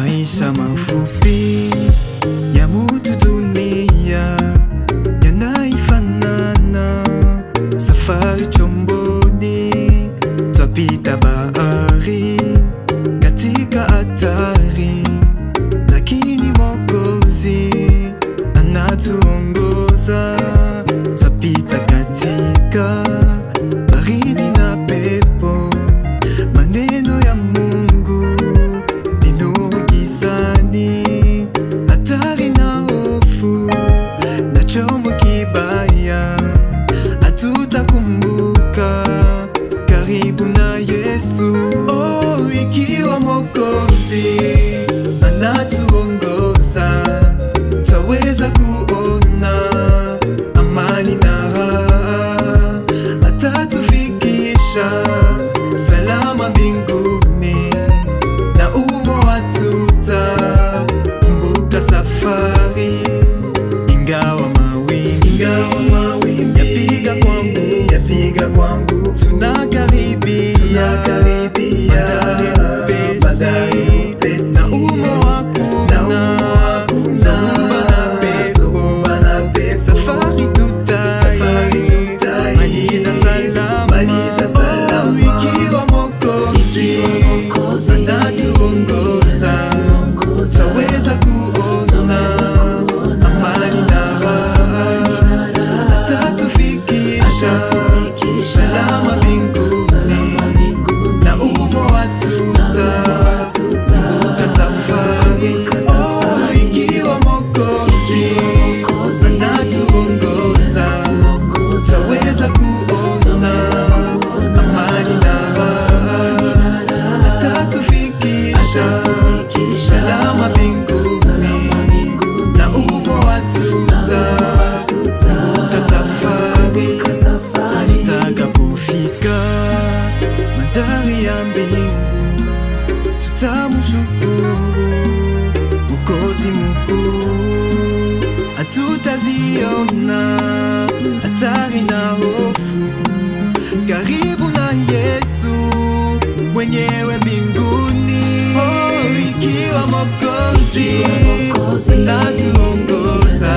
Maisha mafupi ya mutu dunia yanaifanana, safari chomboni twapita bahari katika hatari, lakini Mwokozi anatuongoza. Twapita katika baridi na pepo, maneno ya Mungu ni nuru gizani, hatari na hofu na chombo kibaya hatutakumbuka, karibu na Yesu. Oh, ikiwa Mwokozi anatuongoza, twaweza kuona amani na raha, atatufikisha salama mbinguni, na umo hatutakumbuka safari. Ingawa mawimbi yapiga kwangu, tunakaribia bandari upesi, na umo hakuna dhoruba na pepo, safari tutamaliza salama. Oh, ikiwa Mwokozi anatuongoza, twaweza kuona amani na raha, atatufikisha salama mbinguni, na umo hatutakumbuka safari. Oh, ikiwa Mwokozi anatuongoza, twaweza kuona amani na raha, atatufikisha salama mbinguni, na umo hatutakumbuka safari. Tutakapofika mandhari ya mbingu, tutamshukuru Mwokozi mkuu. Hatutaziona hatari na hofu, karibu na Yesu mwenyewe mbinguni. Oh, ikiwa Mwokozi anatuongoza,